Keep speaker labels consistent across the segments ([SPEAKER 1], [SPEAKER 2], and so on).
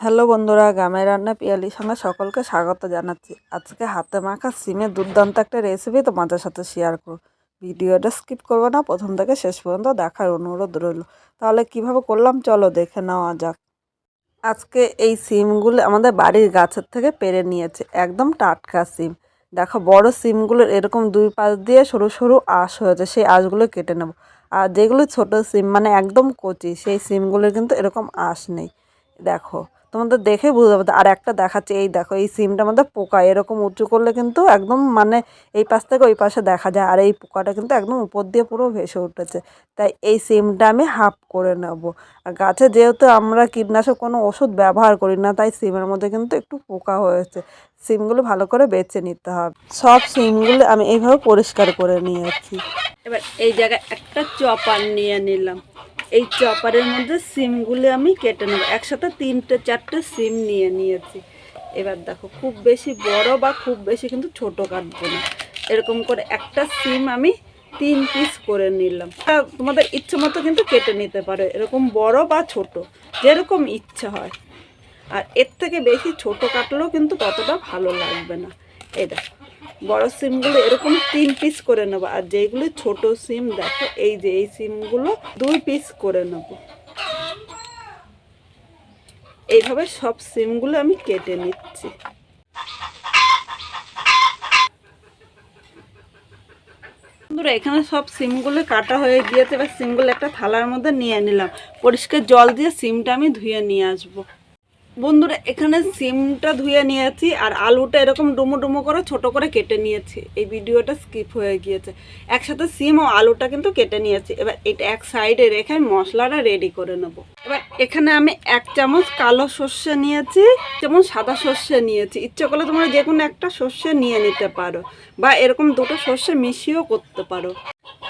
[SPEAKER 1] Hello বন্ধুরা, গ্রামের রান্না পিয়ালির সঙ্গে সকলকে স্বাগত জানাচ্ছি। আজকে হাতে মাখা সিমের দুর্দান্ত একটা রেসিপি তোমাদের সাথে শেয়ার করব। ভিডিওটা স্কিপ করবে না, প্রথম থেকে শেষ পর্যন্ত দেখার অনুরোধ রইল। তাহলে কিভাবে করলাম চলো দেখে নেওয়া যাক। আজকে এই সিমগুলো আমাদের বাড়ির গাছের থেকে পেড়ে নিয়েছে, একদম টাটকা সিম। দেখো বড় সিমগুলোর এরকম দুই পাশ দিয়ে সরু সরু আঁশ হয়েছে, সেই আঁশগুলো কেটে নেব। আর যেগুলো ছোট সিম মানে একদম কচি, সেই সিমগুলোর কিন্তু এরকম আঁশ নেই। দেখো তোমাদের দেখে বুঝতে পারবে। আর একটা দেখাচ্ছে, এই দেখো এই সিমটার মধ্যে পোকা, এরকম উঁচু করলে কিন্তু একদম মানে এই পাশ থেকে ওই পাশে দেখা যায়। আর এই পোকাটা কিন্তু একদম উপর দিয়ে পুরো ভেসে উঠেছে। তাই এই সিমটা আমি হাফ করে নেব। আর গাছে যেহেতু আমরা কীটনাশক কোনো ওষুধ ব্যবহার করি না, তাই সিমের মধ্যে কিন্তু একটু পোকা হয়েছে। সিমগুলো ভালো করে বেছে নিতে হবে। সব সিমগুলো আমি এইভাবে পরিষ্কার করে নিয়েছি। এবার এই জায়গায় একটা চপার নিয়ে নিলাম। এই চপারের মধ্যে সিমগুলো আমি কেটে নেব। একসাথে 3-4টে সিম নিয়ে নিয়েছি। এবার দেখো খুব বেশি বড় বা খুব বেশি কিন্তু ছোট কাটবো না। এরকম করে একটা সিম আমি 3 পিস করে নিলাম। তোমাদের ইচ্ছে মতো কিন্তু কেটে নিতে পারো, এরকম বড় বা ছোট, যেরকম ইচ্ছা হয়। আর এর থেকে বেশি ছোট কাটলেও কিন্তু ততটা ভালো লাগবে না। এই দেখো বড় সিমগুলো এরকম 3 পিস করে নেব। আর যেইগুলো ছোট সিম দেখো এই যে এই সিমগুলো 2 পিস করে নেব। এইভাবে সব সিমগুলো আমি কেটে নিচ্ছি। বন্ধুরা এখানে সব সিমগুলো কাটা হয়ে গিয়েছে। এবার সিমগুলো একটা থালার মধ্যে নিয়ে নিলাম। পরিষ্কার জল দিয়ে সিমটা আমি ধুয়ে নিয়ে আসবো। বন্ধুরা এখানে সিমটা ধুয়ে নিয়েছি আর আলুটা এরকম ডুমো ডুমো করে ছোট করে কেটে নিয়েছি। এই ভিডিওটা স্কিপ হয়ে গিয়েছে। একসাথে সিম ও আলুটা কিন্তু কেটে নিয়েছি। এবার এটা এক সাইডে রেখে মশলাটা রেডি করে নেব। এবার এখানে আমি 1 চামচ কালো সর্ষে নিয়েছি, যেমন সাদা সর্ষে নিয়েছি। ইচ্ছে করলে তোমরা যে কোনো একটা সর্ষে নিয়ে নিতে পারো, বা এরকম দুটো সর্ষে মিশিয়েও করতে পারো।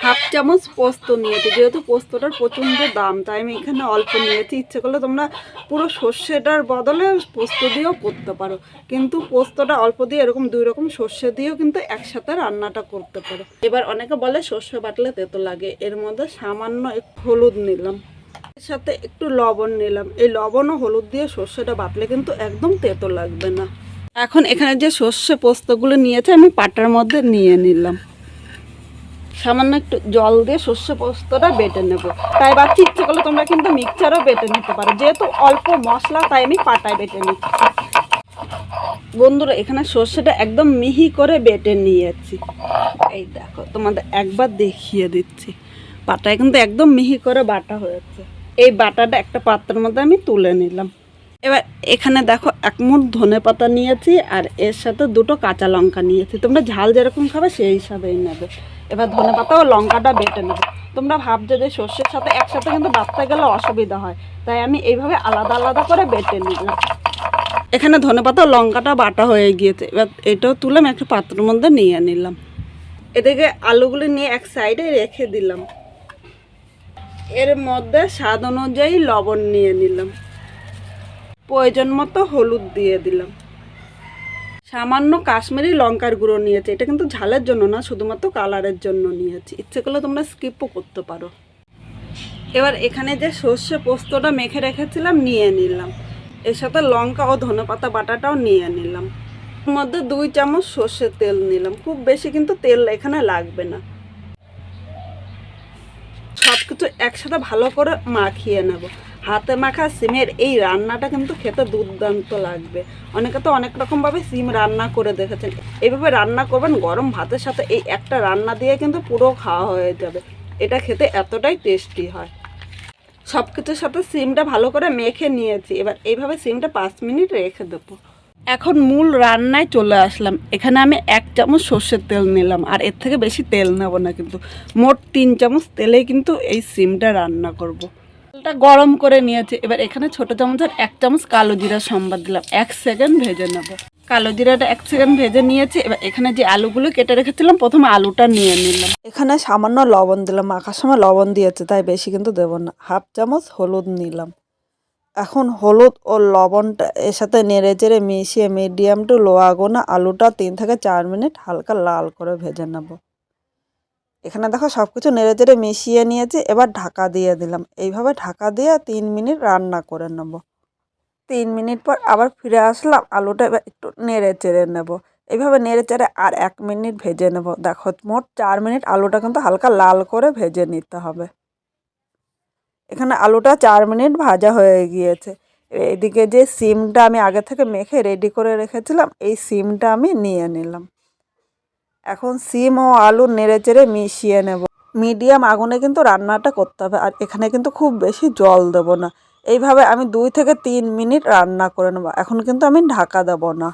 [SPEAKER 1] হাফ চামচ পোস্ত নিয়েছি, যেহেতু পোস্তটার প্রচণ্ড দাম তাই আমি এখানে অল্প নিয়েছি। ইচ্ছে করলে তোমরা পুরো সর্ষেটার বদলে পোস্ত দিয়েও করতে পারো, কিন্তু পোস্তটা অল্প দিয়ে এরকম 2 রকম সর্ষে দিয়েও কিন্তু একসাথে রান্নাটা করতে পারো। এবার অনেকে বলে সর্ষে বাটলে তেতো লাগে, এর মধ্যে সামান্য একটু হলুদ নিলাম, এর সাথে একটু লবণ নিলাম। এই লবণ ও হলুদ দিয়ে সর্ষেটা বাটলে কিন্তু একদম তেতো লাগবে না। এখন এখানে যে সর্ষে পোস্তগুলো নিয়েছে আমি পাটার মধ্যে নিয়ে নিলাম। সামান্য একটু জল দিয়ে সর্ষে পোস্তটা বেটে নেব। তাই বাচ্চা ইচ্ছে করলে তোমরা কিন্তু মিক্সচারও বেটে নিতে পারো, যেহেতু অল্প মশলা তাই আমি পাটায় বেটে নিচ্ছি। বন্ধুরা এখানে সর্ষেটা একদম মিহি করে বেটে নিয়েছি। এই দেখো তোমাদের একবার দেখিয়ে দিচ্ছি, পাটায় কিন্তু একদম মিহি করে বাটা হয়েছে। এই বাটাটা একটা পাত্রের মধ্যে আমি তুলে নিলাম। এবার এখানে দেখো 1 মুঠ ধনেপাতা নিয়েছি আর এর সাথে 2টো কাঁচা লঙ্কা নিয়েছি। তোমরা ঝাল যেরকম খাবে সেই হিসাবেই নেবে। এবার ধনেপাতা ও লঙ্কাটা বেটে নেবে। তোমরা ভাবছো যে সর্ষের সাথে একসাথে কিন্তু বাটতে গেলে অসুবিধা হয়, তাই আমি এইভাবে আলাদা আলাদা করে বেটে নিলাম। এখানে ধনেপাতা ও লঙ্কাটা বাটা হয়ে গিয়েছে। এবার এটাও তুলে আমি একটা পাত্রের মধ্যে নিয়ে নিলাম। এদিকে আলুগুলো নিয়ে এক সাইডে রেখে দিলাম। এর মধ্যে স্বাদ অনুযায়ী লবণ নিয়ে নিলাম, প্রয়োজন মতো হলুদ দিয়ে দিলাম, সামান্য কাশ্মীরি লঙ্কার গুঁড়ো নিয়েছি। এটা কিন্তু ঝালের জন্য না, শুধুমাত্র কালারের জন্য নিয়েছি। ইচ্ছে করলে তোমরা স্কিপও করতে পারো। এবার এখানে যে সর্ষে পোস্তটা মেখে রেখেছিলাম নিয়ে নিলাম, এর সাথে লঙ্কা ও ধনেপাতা বাটাটাও নিয়ে নিলাম। এর মধ্যে 2 চামচ সর্ষের তেল নিলাম, খুব বেশি কিন্তু তেল এখানে লাগবে না। সব কিছু একসাথে ভালো করে মাখিয়ে নেব। হাতে মাখা সিমের এই রান্নাটা কিন্তু খেতে দুর্দান্ত লাগবে। অনেকে তো অনেক রকমভাবে সিম রান্না করে দেখেছেন, এইভাবে রান্না করবেন গরম ভাতের সাথে, এই একটা রান্না দিয়ে কিন্তু পুরো খাওয়া হয়ে যাবে। এটা খেতে এতটাই টেস্টি হয়। সব কিছুর সাথে সিমটা ভালো করে মেখে নিয়েছি। এবার এইভাবে সিমটা 5 মিনিট রেখে দেবো। এখন মূল রান্নায় চলে আসলাম। এখানে আমি 1 চামচ সর্ষের তেল নিলাম, আর এর থেকে বেশি তেল নেব না। কিন্তু মোট 3 চামচ তেলেই কিন্তু এই সিমটা রান্না করব। তেলটা গরম করে নিয়েছি। এবার এখানে ছোটো চামচের 1 চামচ কালো জিরা সম্বাদ দিলাম। 1 সেকেন্ড ভেজে নেব। কালো জিরাটা 1 সেকেন্ড ভেজে নিয়েছি। এবার এখানে যে আলুগুলো কেটে রেখেছিলাম প্রথমে আলুটা নিয়ে নিলাম। এখানে সামান্য লবণ দিলাম, মাখার সময় লবণ দিয়েছে তাই বেশি কিন্তু দেব না। হাফ চামচ হলুদ নিলাম। এখন হলুদ ও লবণটা এর সাথে নেড়ে চেড়ে মিশিয়ে মিডিয়াম টু লো আগুনে আলুটা 3 থেকে 4 মিনিট হালকা লাল করে ভেজে নেব। এখানে দেখো সব কিছু নেড়ে চেড়ে মিশিয়ে নিয়েছি। এবার ঢাকা দিয়ে দিলাম। এইভাবে ঢাকা দিয়ে 3 মিনিট রান্না করে নেব। 3 মিনিট পর আবার ফিরে আসলাম, আলুটা এবার একটু নেড়ে চেড়ে নেব। এইভাবে নেড়ে চেড়ে আর 1 মিনিট ভেজে নেব। দেখো মোট 4 মিনিট আলুটা কিন্তু হালকা লাল করে ভেজে নিতে হবে। এখানে আলুটা 4 মিনিট ভাজা হয়ে গিয়েছে। এদিকে যে সিমটা আমি আগে থেকে মেখে রেডি করে রেখেছিলাম, এই সিমটা আমি নিয়ে নিলাম। এখন সিম ও আলু নেড়ে চেড়ে মিশিয়ে নেব। মিডিয়াম আগুনে কিন্তু রান্নাটা করতে হবে, আর এখানে কিন্তু খুব বেশি জল দেবো না। এইভাবে আমি 2 থেকে 3 মিনিট রান্না করে নেব। এখন কিন্তু আমি ঢাকা দেব না।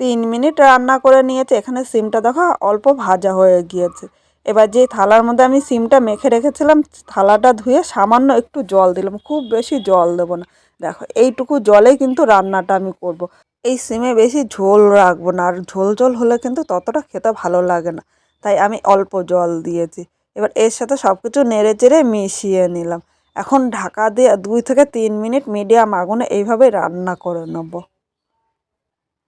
[SPEAKER 1] 3 মিনিট রান্না করে নিয়েছি। এখানে সিমটা দেখো অল্প ভাজা হয়ে গিয়েছে। এবার যে থালার মধ্যে আমি সিমটা মেখে রেখেছিলাম, থালাটা ধুয়ে সামান্য একটু জল দিলাম, খুব বেশি জল দেবো না। দেখো এইটুকু জলেই কিন্তু রান্নাটা আমি করব। এই সিমে বেশি ঝোল রাখবো না, আর ঝোল ঝোল হলে কিন্তু ততটা খেতে ভালো লাগে না, তাই আমি অল্প জল দিয়েছি। এবার এর সাথে সব কিছু নেড়ে চেড়ে মিশিয়ে নিলাম। এখন ঢাকা দিয়ে 2 থেকে 3 মিনিট মিডিয়াম আগুনে এইভাবে রান্না করে নেব।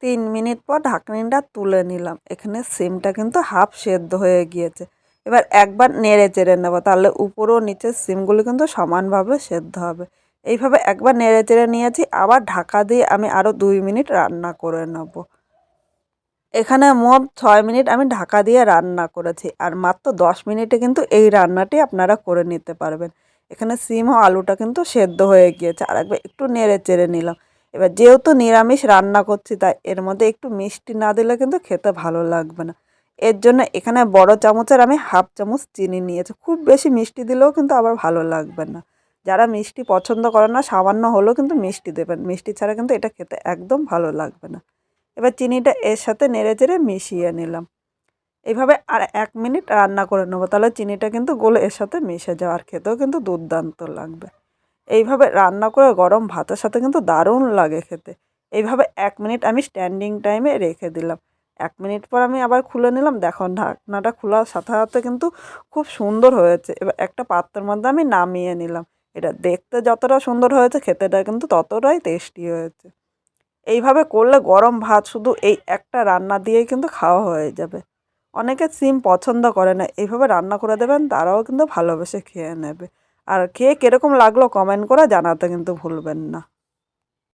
[SPEAKER 1] 3 মিনিট পর ঢাকনিটা তুলে নিলাম। এখানে সিমটা কিন্তু হাফ সেদ্ধ হয়ে গিয়েছে। এবার একবার নেড়ে চেড়ে নেব, তাহলে উপর ও নিচের সিমগুলো কিন্তু সমানভাবে সেদ্ধ হবে। এইভাবে একবার নেড়ে চেড়ে নিয়েছি, আবার ঢাকা দিয়ে আমি আরও 2 মিনিট রান্না করে নেব। এখানে মোট 6 মিনিট আমি ঢাকা দিয়ে রান্না করেছি, আর মাত্র 10 মিনিটে কিন্তু এই রান্নাটি আপনারা করে নিতে পারবেন। এখানে সিম ও আলুটা কিন্তু সেদ্ধ হয়ে গিয়েছে, আর একবার একটু নেড়ে চেড়ে নিলাম। এবার যেহেতু নিরামিষ রান্না করছি, তাই এর মধ্যে একটু মিষ্টি না দিলে কিন্তু খেতে ভালো লাগবে না। এর জন্য এখানে বড় চামচের আমি হাফ চামচ চিনি নিয়েছি। খুব বেশি মিষ্টি দিলেও কিন্তু আবার ভালো লাগবে না। যারা মিষ্টি পছন্দ করে না, সামান্য হলেও কিন্তু মিষ্টি দেবেন। মিষ্টি ছাড়া কিন্তু এটা খেতে একদম ভালো লাগবে না। এবার চিনিটা এর সাথে নেড়ে চেড়ে মিশিয়ে নিলাম। এইভাবে আর 1 মিনিট রান্না করে নেবো, তাহলে চিনিটা কিন্তু গলে এর সাথে মিশে যাবে, আর খেতেও কিন্তু দুর্দান্ত লাগবে। এইভাবে রান্না করে গরম ভাতের সাথে কিন্তু দারুণ লাগে খেতে। এইভাবে 1 মিনিট আমি স্ট্যান্ডিং টাইমে রেখে দিলাম। 1 মিনিট পর আমি আবার খুলে নিলাম। দেখুন ঢাকনাটা খোলার সাথে সাথে কিন্তু খুব সুন্দর হয়েছে। এবার একটা পাত্রের মধ্যে আমি নামিয়ে নিলাম। এটা দেখতে যতটা সুন্দর হয়েছে, খেতেটা কিন্তু ততটাই টেস্টি হয়েছে। এইভাবে করলে গরম ভাত শুধু এই একটা রান্না দিয়েই কিন্তু খাওয়া হয়ে যাবে। অনেকে সিম পছন্দ করে না, এইভাবে রান্না করে দেবেন, তারাও কিন্তু ভালোবেসে খেয়ে নেবে। আর খেয়ে কীরকম লাগলো কমেন্ট করে জানাতে কিন্তু ভুলবেন না।